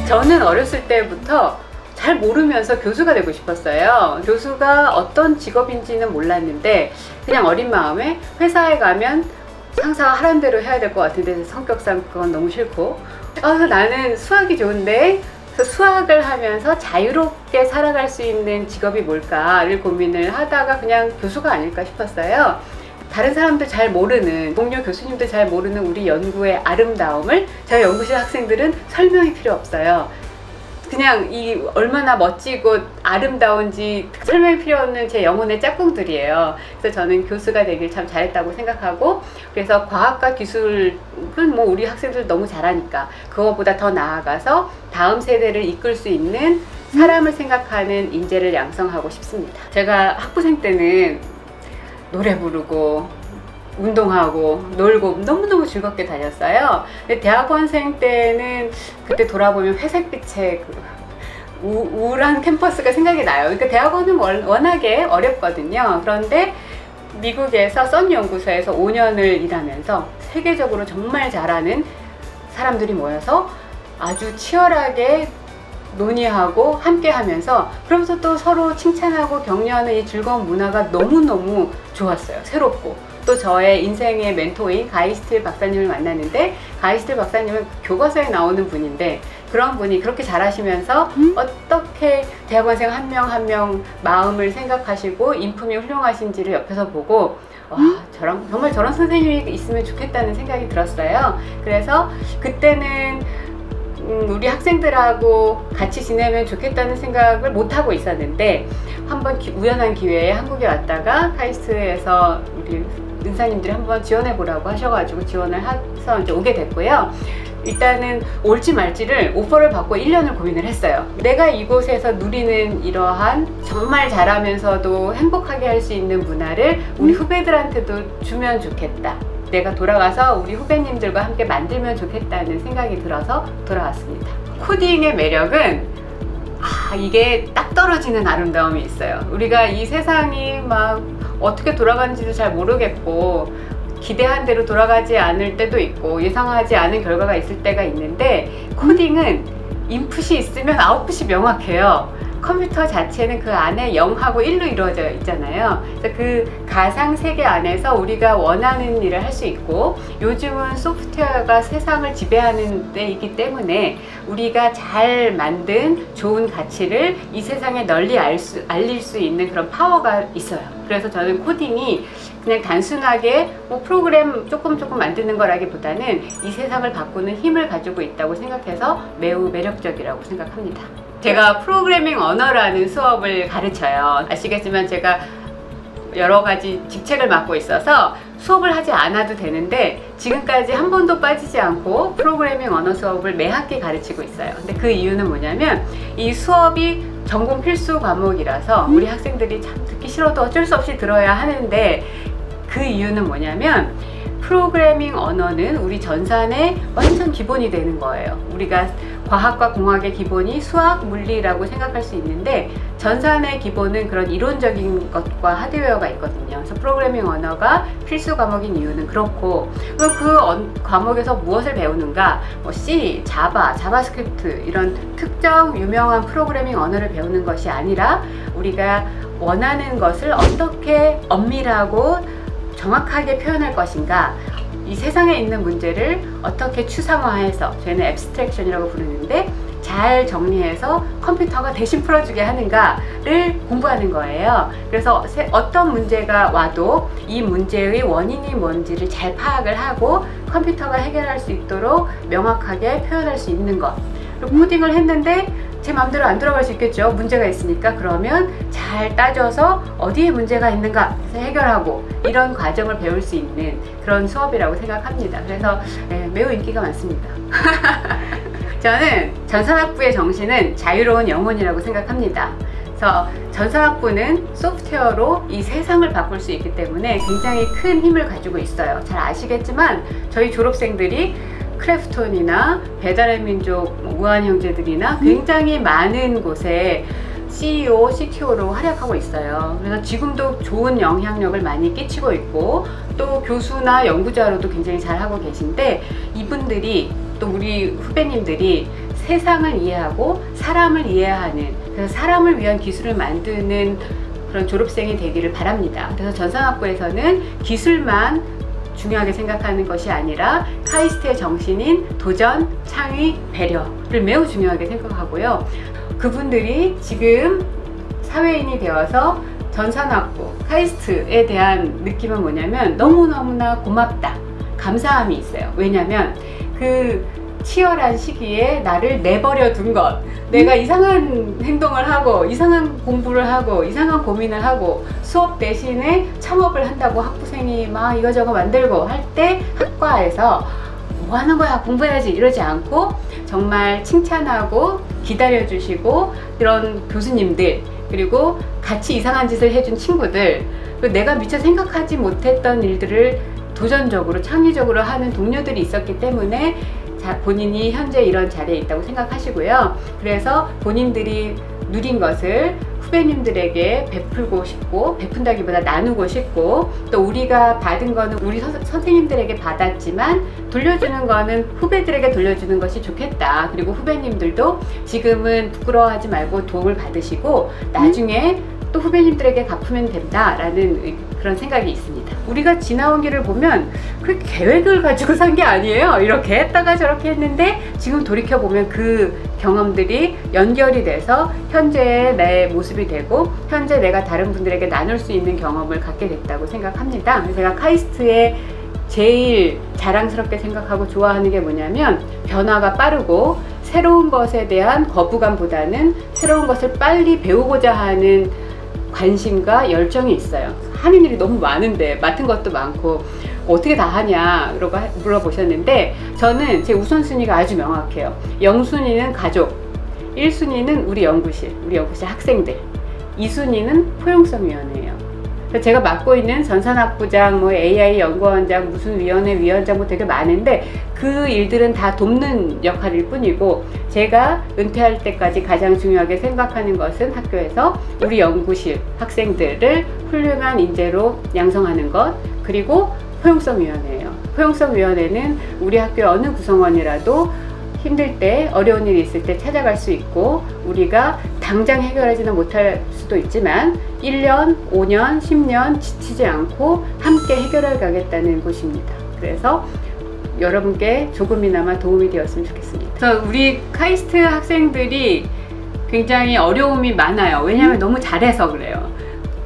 저는 어렸을 때부터 잘 모르면서 교수가 되고 싶었어요. 교수가 어떤 직업인지는 몰랐는데 그냥 어린 마음에 회사에 가면 상사가 하라는 대로 해야 될 것 같은데 성격상 그건 너무 싫고 나는 수학이 좋은데 그래서 수학을 하면서 자유롭게 살아갈 수 있는 직업이 뭘까를 고민을 하다가 그냥 교수가 아닐까 싶었어요. 다른 사람들 잘 모르는, 동료 교수님들 잘 모르는 우리 연구의 아름다움을 저희 연구실 학생들은 설명이 필요 없어요. 그냥 이 얼마나 멋지고 아름다운지 설명이 필요 없는 제 영혼의 짝꿍들이에요. 그래서 저는 교수가 되길 참 잘했다고 생각하고, 그래서 과학과 기술은 뭐 우리 학생들 너무 잘하니까 그거보다 더 나아가서 다음 세대를 이끌 수 있는 사람을 생각하는 인재를 양성하고 싶습니다. 제가 학부생 때는 노래 부르고 운동하고 놀고 너무너무 즐겁게 다녔어요. 근데 대학원생 때는 그때 돌아보면 회색빛의 우울한 캠퍼스가 생각이 나요. 그러니까 대학원은 워낙에 어렵거든요. 그런데 미국에서 선 연구소에서 5년을 일하면서 세계적으로 정말 잘하는 사람들이 모여서 아주 치열하게 논의하고 함께 하면서, 그러면서 또 서로 칭찬하고 격려하는 이 즐거운 문화가 너무너무 좋았어요. 새롭고. 또 저의 인생의 멘토인 가이스틸 박사님을 만났는데, 가이스틸 박사님은 교과서에 나오는 분인데 그런 분이 그렇게 잘하시면서 어떻게 대학원생 한 명 한 명 마음을 생각하시고 인품이 훌륭하신지를 옆에서 보고 정말 저런 선생님이 있으면 좋겠다는 생각이 들었어요. 그래서 그때는 우리 학생들하고 같이 지내면 좋겠다는 생각을 못하고 있었는데, 한번 우연한 기회에 한국에 왔다가 카이스트에서 우리 은사님들이 한번 지원해 보라고 하셔가지고 지원을 해서 이제 오게 됐고요. 일단은 올지 말지를 오퍼를 받고 1년을 고민을 했어요. 내가 이곳에서 누리는 이러한 정말 잘하면서도 행복하게 할 수 있는 문화를 우리 후배들한테도 주면 좋겠다. 내가 돌아가서 우리 후배님들과 함께 만들면 좋겠다는 생각이 들어서 돌아왔습니다. 코딩의 매력은 이게 딱 떨어지는 아름다움이 있어요. 우리가 이 세상이 막 어떻게 돌아가는지도 잘 모르겠고 기대한 대로 돌아가지 않을 때도 있고 예상하지 않은 결과가 있을 때가 있는데, 코딩은 인풋이 있으면 아웃풋이 명확해요. 컴퓨터 자체는 그 안에 0하고 1로 이루어져 있잖아요. 그래서 그 가상 세계 안에서 우리가 원하는 일을 할 수 있고, 요즘은 소프트웨어가 세상을 지배하는 데이기 때문에 우리가 잘 만든 좋은 가치를 이 세상에 널리 알릴 수 있는 그런 파워가 있어요. 그래서 저는 코딩이 그냥 단순하게 뭐 프로그램 조금 만드는 거라기보다는 이 세상을 바꾸는 힘을 가지고 있다고 생각해서 매우 매력적이라고 생각합니다. 제가 프로그래밍 언어라는 수업을 가르쳐요. 아시겠지만 제가 여러 가지 직책을 맡고 있어서 수업을 하지 않아도 되는데 지금까지 한 번도 빠지지 않고 프로그래밍 언어 수업을 매 학기 가르치고 있어요. 근데 그 이유는 뭐냐면 이 수업이 전공 필수 과목이라서 우리 학생들이 참 듣기 싫어도 어쩔 수 없이 들어야 하는데, 그 이유는 뭐냐면 프로그래밍 언어는 우리 전산의 완전 기본이 되는 거예요. 우리가 과학과 공학의 기본이 수학, 물리라고 생각할 수 있는데 전산의 기본은 그런 이론적인 것과 하드웨어가 있거든요. 그래서 프로그래밍 언어가 필수 과목인 이유는 그렇고, 그 과목에서 무엇을 배우는가, 뭐 C, 자바, 자바스크립트 이런 특정 유명한 프로그래밍 언어를 배우는 것이 아니라 우리가 원하는 것을 어떻게 엄밀하고 정확하게 표현할 것인가, 이 세상에 있는 문제를 어떻게 추상화해서, 저희는 앱스트랙션이라고 부르는데 잘 정리해서 컴퓨터가 대신 풀어주게 하는가를 공부하는 거예요. 그래서 어떤 문제가 와도 이 문제의 원인이 뭔지를 잘 파악을 하고 컴퓨터가 해결할 수 있도록 명확하게 표현할 수 있는 것. 그리고 코딩을 했는데 제 마음대로 안 들어갈 수 있겠죠. 문제가 있으니까. 그러면 잘 따져서 어디에 문제가 있는가 해서 해결하고, 이런 과정을 배울 수 있는 그런 수업이라고 생각합니다. 그래서 매우 인기가 많습니다. 저는 전산학부의 정신은 자유로운 영혼이라고 생각합니다. 그래서 전산학부는 소프트웨어로 이 세상을 바꿀 수 있기 때문에 굉장히 큰 힘을 가지고 있어요. 잘 아시겠지만 저희 졸업생들이 크래프톤이나 배달의 민족, 무한형제들이나 굉장히 많은 곳에 CEO, CTO로 활약하고 있어요. 그래서 지금도 좋은 영향력을 많이 끼치고 있고, 또 교수나 연구자로도 굉장히 잘 하고 계신데, 이분들이 또 우리 후배님들이 세상을 이해하고 사람을 이해하는, 그래서 사람을 위한 기술을 만드는 그런 졸업생이 되기를 바랍니다. 그래서 전산학부에서는 기술만 중요하게 생각하는 것이 아니라 카이스트의 정신인 도전, 창의, 배려를 매우 중요하게 생각하고요. 그분들이 지금 사회인이 되어서 전산학부, 카이스트에 대한 느낌은 뭐냐면 너무너무나 고맙다, 감사함이 있어요. 왜냐면 그 치열한 시기에 나를 내버려 둔 것, 내가 이상한 행동을 하고 이상한 공부를 하고 이상한 고민을 하고 수업 대신에 창업을 한다고 학부생이 막 이거저거 만들고 할 때 학과에서 뭐 하는 거야, 공부해야지 이러지 않고 정말 칭찬하고 기다려주시고, 그런 교수님들, 그리고 같이 이상한 짓을 해준 친구들, 내가 미처 생각하지 못했던 일들을 도전적으로 창의적으로 하는 동료들이 있었기 때문에 본인이 현재 이런 자리에 있다고 생각하시고요. 그래서 본인들이 누린 것을 후배님들에게 베풀고 싶고, 베푼다기보다 나누고 싶고, 또 우리가 받은 거는 우리 선생님들에게 받았지만 돌려주는 거는 후배들에게 돌려주는 것이 좋겠다. 그리고 후배님들도 지금은 부끄러워하지 말고 도움을 받으시고 나중에 또 후배님들에게 갚으면 된다라는 그런 생각이 있습니다. 우리가 지나온 길을 보면 그렇게 계획을 가지고 산 게 아니에요. 이렇게 했다가 저렇게 했는데 지금 돌이켜보면 그 경험들이 연결이 돼서 현재의 내 모습이 되고 현재 내가 다른 분들에게 나눌 수 있는 경험을 갖게 됐다고 생각합니다. 제가 카이스트의 제일 자랑스럽게 생각하고 좋아하는 게 뭐냐면, 변화가 빠르고 새로운 것에 대한 거부감보다는 새로운 것을 빨리 배우고자 하는 관심과 열정이 있어요. 하는 일이 너무 많은데, 맡은 것도 많고 어떻게 다 하냐 물어보셨는데, 저는 제 우선순위가 아주 명확해요. 0순위는 가족, 1순위는 우리 연구실 학생들, 2순위는 포용성위원회예요. 제가 맡고 있는 전산학부장, 뭐 AI 연구원장, 무슨 위원장 뭐 되게 많은데 그 일들은 다 돕는 역할일 뿐이고, 제가 은퇴할 때까지 가장 중요하게 생각하는 것은 학교에서 우리 연구실 학생들을 훌륭한 인재로 양성하는 것, 그리고 포용성위원회예요. 포용성위원회는 우리 학교의 어느 구성원이라도 힘들 때, 어려운 일이 있을 때 찾아갈 수 있고, 우리가 당장 해결하지는 못할 수도 있지만 1년, 5년, 10년 지치지 않고 함께 해결해 가겠다는 곳입니다. 그래서 여러분께 조금이나마 도움이 되었으면 좋겠습니다. 그래서 우리 카이스트 학생들이 굉장히 어려움이 많아요. 왜냐하면 너무 잘해서 그래요.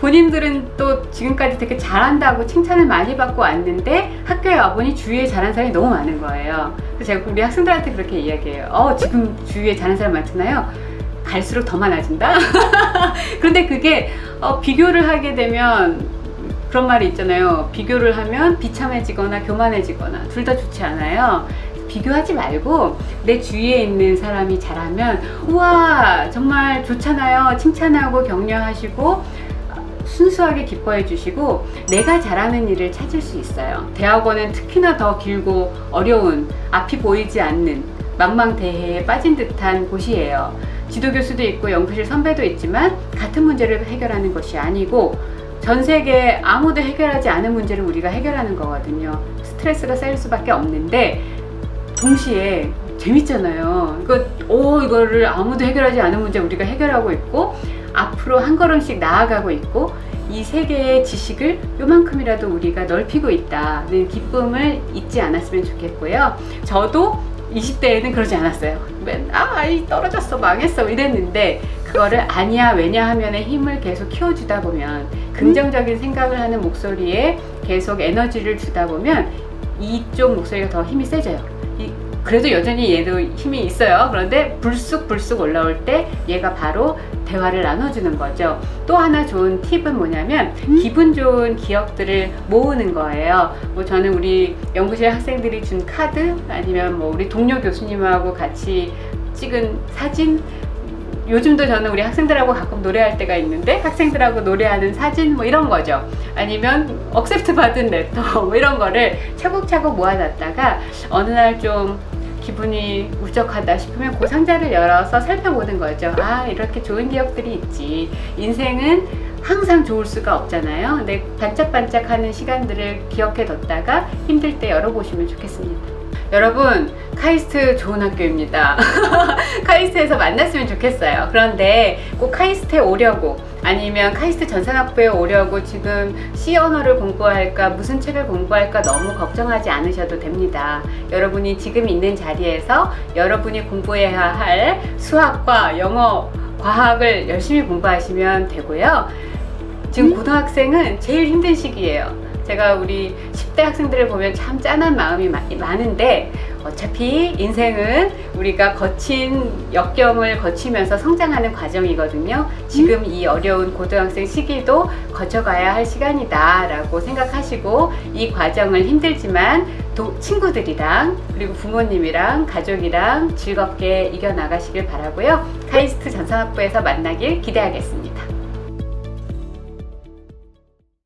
본인들은 또 지금까지 되게 잘한다고 칭찬을 많이 받고 왔는데 학교에 와보니 주위에 잘하는 사람이 너무 많은 거예요. 그래서 제가 우리 학생들한테 그렇게 이야기해요. 지금 주위에 잘하는 사람 많잖아요. 갈수록 더 많아진다. 그런데 그게 비교를 하게 되면, 그런 말이 있잖아요. 비교를 하면 비참해지거나 교만해지거나 둘 다 좋지 않아요. 비교하지 말고 내 주위에 있는 사람이 잘하면 우와 정말 좋잖아요, 칭찬하고 격려하시고 순수하게 기뻐해 주시고 내가 잘하는 일을 찾을 수 있어요. 대학원은 특히나 더 길고 어려운, 앞이 보이지 않는 망망대해에 빠진 듯한 곳이에요. 지도교수도 있고 연구실 선배도 있지만 같은 문제를 해결하는 것이 아니고 전 세계 아무도 해결하지 않은 문제를 우리가 해결하는 거거든요. 스트레스가 쌓일 수밖에 없는데 동시에 재밌잖아요. 이거를 아무도 해결하지 않은 문제 우리가 해결하고 있고 앞으로 한 걸음씩 나아가고 있고 이 세계의 지식을 요만큼이라도 우리가 넓히고 있다는 기쁨을 잊지 않았으면 좋겠고요. 저도 20대에는 그러지 않았어요. 아이 떨어졌어, 망했어 이랬는데 그거를 아니야 왜냐 하면의 힘을 계속 키워주다 보면, 긍정적인 생각을 하는 목소리에 계속 에너지를 주다 보면 이쪽 목소리가 더 힘이 세져요. 그래도 여전히 얘도 힘이 있어요. 그런데 불쑥 올라올 때 얘가 바로 대화를 나눠주는 거죠. 또 하나 좋은 팁은 뭐냐면 기분 좋은 기억들을 모으는 거예요. 저는 우리 연구실 학생들이 준 카드, 아니면 우리 동료 교수님하고 같이 찍은 사진, 요즘도 저는 우리 학생들하고 가끔 노래할 때가 있는데 학생들하고 노래하는 사진 이런 거죠. 아니면 억셉트 받은 레터 이런 거를 차곡차곡 모아놨다가 어느 날 좀 기분이 울적하다 싶으면 그 상자를 열어서 살펴보는 거죠. 이렇게 좋은 기억들이 있지. 인생은 항상 좋을 수가 없잖아요. 근데 반짝반짝하는 시간들을 기억해 뒀다가 힘들 때 열어보시면 좋겠습니다. 여러분, 카이스트 좋은 학교입니다. 카이스트에서 만났으면 좋겠어요. 그런데 꼭 카이스트에 오려고, 아니면 카이스트 전산학부에 오려고 지금 C 언어를 공부할까, 무슨 책을 공부할까 너무 걱정하지 않으셔도 됩니다. 여러분이 지금 있는 자리에서 여러분이 공부해야 할 수학과 영어, 과학을 열심히 공부하시면 되고요. 지금 고등학생은 제일 힘든 시기예요. 제가 우리 10대 학생들을 보면 참 짠한 마음이 많은데, 어차피 인생은 우리가 거친 역경을 거치면서 성장하는 과정이거든요. 지금 이 어려운 고등학생 시기도 거쳐가야 할 시간이다 라고 생각하시고, 이 과정을 힘들지만 친구들이랑 그리고 부모님이랑 가족이랑 즐겁게 이겨나가시길 바라고요. 카이스트 전산학부에서 만나길 기대하겠습니다.